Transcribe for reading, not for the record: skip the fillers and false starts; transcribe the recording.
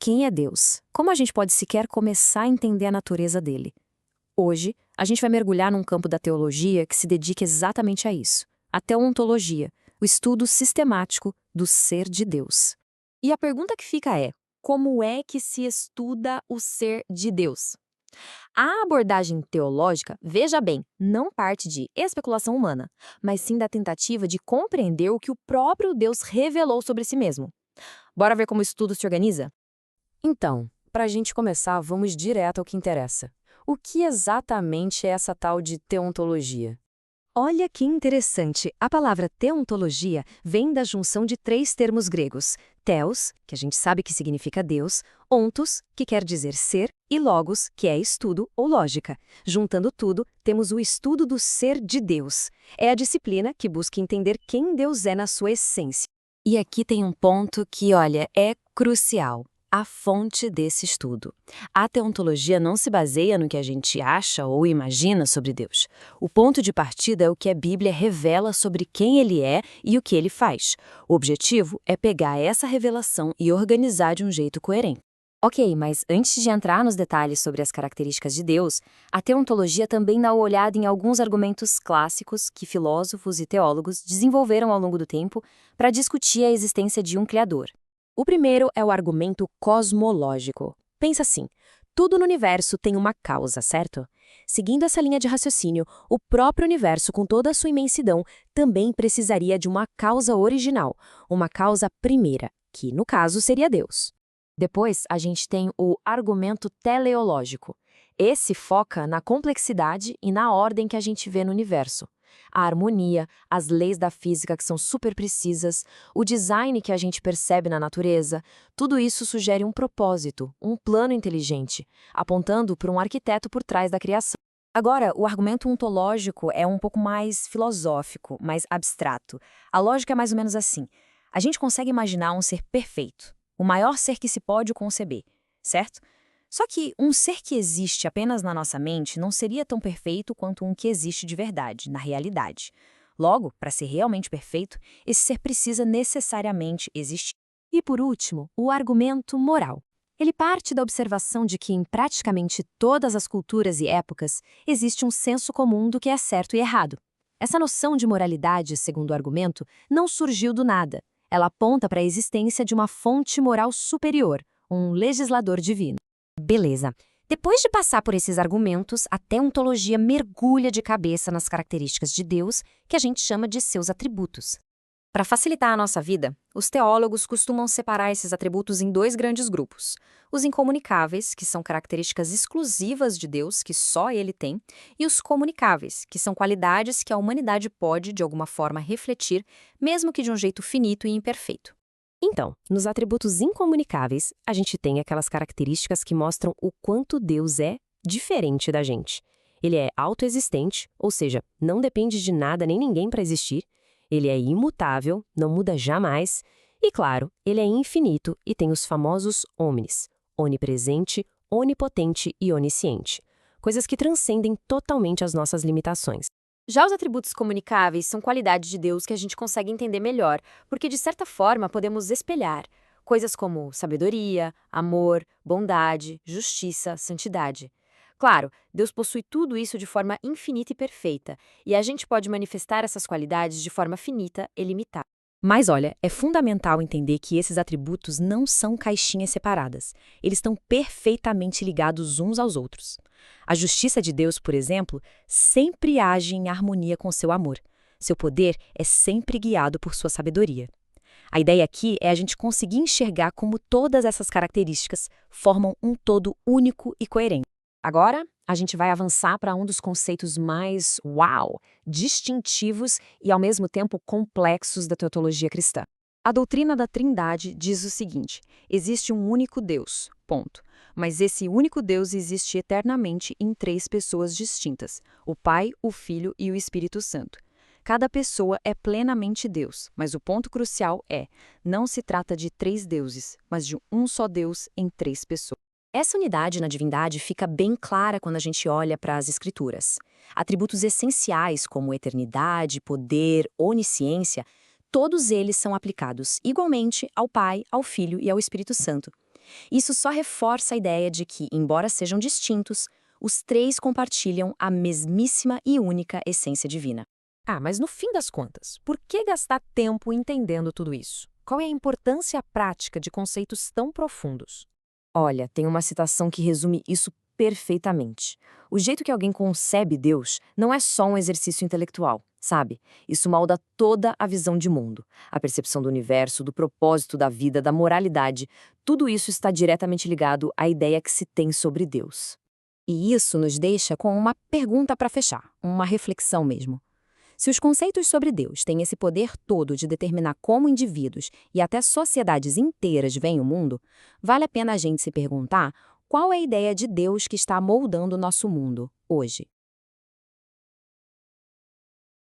quem é Deus? Como a gente pode sequer começar a entender a natureza dele? Hoje, a gente vai mergulhar num campo da teologia que se dedica exatamente a isso, a teontologia, o estudo sistemático do ser de Deus. E a pergunta que fica é: como é que se estuda o ser de Deus? A abordagem teológica, veja bem, não parte de especulação humana, mas sim da tentativa de compreender o que o próprio Deus revelou sobre si mesmo. Bora ver como o estudo se organiza? Então, para a gente começar, vamos direto ao que interessa. O que exatamente é essa tal de teontologia? Olha que interessante, a palavra teontologia vem da junção de três termos gregos: theos, que a gente sabe que significa Deus, ontos, que quer dizer ser, e logos, que é estudo ou lógica. Juntando tudo, temos o estudo do ser de Deus. É a disciplina que busca entender quem Deus é na sua essência. E aqui tem um ponto que, olha, é crucial. A fonte desse estudo. A teontologia não se baseia no que a gente acha ou imagina sobre Deus. O ponto de partida é o que a Bíblia revela sobre quem ele é e o que ele faz. O objetivo é pegar essa revelação e organizar de um jeito coerente. Ok, mas antes de entrar nos detalhes sobre as características de Deus, a teontologia também dá uma olhada em alguns argumentos clássicos que filósofos e teólogos desenvolveram ao longo do tempo para discutir a existência de um Criador. O primeiro é o argumento cosmológico. Pensa assim, tudo no universo tem uma causa, certo? Seguindo essa linha de raciocínio, o próprio universo, com toda a sua imensidão, também precisaria de uma causa original, uma causa primeira, que, no caso, seria Deus. Depois, a gente tem o argumento teleológico. Esse foca na complexidade e na ordem que a gente vê no universo. A harmonia, as leis da física que são super precisas, o design que a gente percebe na natureza, tudo isso sugere um propósito, um plano inteligente, apontando para um arquiteto por trás da criação. Agora, o argumento ontológico é um pouco mais filosófico, mais abstrato. A lógica é mais ou menos assim. A gente consegue imaginar um ser perfeito, o maior ser que se pode conceber, certo? Só que um ser que existe apenas na nossa mente não seria tão perfeito quanto um que existe de verdade, na realidade. Logo, para ser realmente perfeito, esse ser precisa necessariamente existir. E por último, o argumento moral. Ele parte da observação de que em praticamente todas as culturas e épocas existe um senso comum do que é certo e errado. Essa noção de moralidade, segundo o argumento, não surgiu do nada. Ela aponta para a existência de uma fonte moral superior, um legislador divino. Beleza. Depois de passar por esses argumentos, a teontologia mergulha de cabeça nas características de Deus, que a gente chama de seus atributos. Para facilitar a nossa vida, os teólogos costumam separar esses atributos em dois grandes grupos. Os incomunicáveis, que são características exclusivas de Deus, que só ele tem, e os comunicáveis, que são qualidades que a humanidade pode, de alguma forma, refletir, mesmo que de um jeito finito e imperfeito. Então, nos atributos incomunicáveis, a gente tem aquelas características que mostram o quanto Deus é diferente da gente. Ele é autoexistente, ou seja, não depende de nada nem ninguém para existir. Ele é imutável, não muda jamais. E, claro, ele é infinito e tem os famosos omnis, onipresente, onipotente e onisciente. Coisas que transcendem totalmente as nossas limitações. Já os atributos comunicáveis são qualidades de Deus que a gente consegue entender melhor, porque de certa forma podemos espelhar coisas como sabedoria, amor, bondade, justiça, santidade. Claro, Deus possui tudo isso de forma infinita e perfeita, e a gente pode manifestar essas qualidades de forma finita e limitada. Mas olha, é fundamental entender que esses atributos não são caixinhas separadas. Eles estão perfeitamente ligados uns aos outros. A justiça de Deus, por exemplo, sempre age em harmonia com seu amor. Seu poder é sempre guiado por sua sabedoria. A ideia aqui é a gente conseguir enxergar como todas essas características formam um todo único e coerente. Agora, a gente vai avançar para um dos conceitos mais, distintivos e ao mesmo tempo complexos da teologia cristã. A doutrina da Trindade diz o seguinte: existe um único Deus, ponto. Mas esse único Deus existe eternamente em três pessoas distintas: o Pai, o Filho e o Espírito Santo. Cada pessoa é plenamente Deus, mas o ponto crucial é: não se trata de três deuses, mas de um só Deus em três pessoas. Essa unidade na divindade fica bem clara quando a gente olha para as Escrituras. Atributos essenciais como eternidade, poder, onisciência, todos eles são aplicados igualmente ao Pai, ao Filho e ao Espírito Santo. Isso só reforça a ideia de que, embora sejam distintos, os três compartilham a mesmíssima e única essência divina. Mas no fim das contas, por que gastar tempo entendendo tudo isso? Qual é a importância prática de conceitos tão profundos? Olha, tem uma citação que resume isso perfeitamente. O jeito que alguém concebe Deus não é só um exercício intelectual, sabe? Isso molda toda a visão de mundo, a percepção do universo, do propósito da vida, da moralidade. Tudo isso está diretamente ligado à ideia que se tem sobre Deus. E isso nos deixa com uma pergunta para fechar, uma reflexão mesmo. Se os conceitos sobre Deus têm esse poder todo de determinar como indivíduos e até sociedades inteiras veem o mundo, vale a pena a gente se perguntar qual é a ideia de Deus que está moldando o nosso mundo hoje.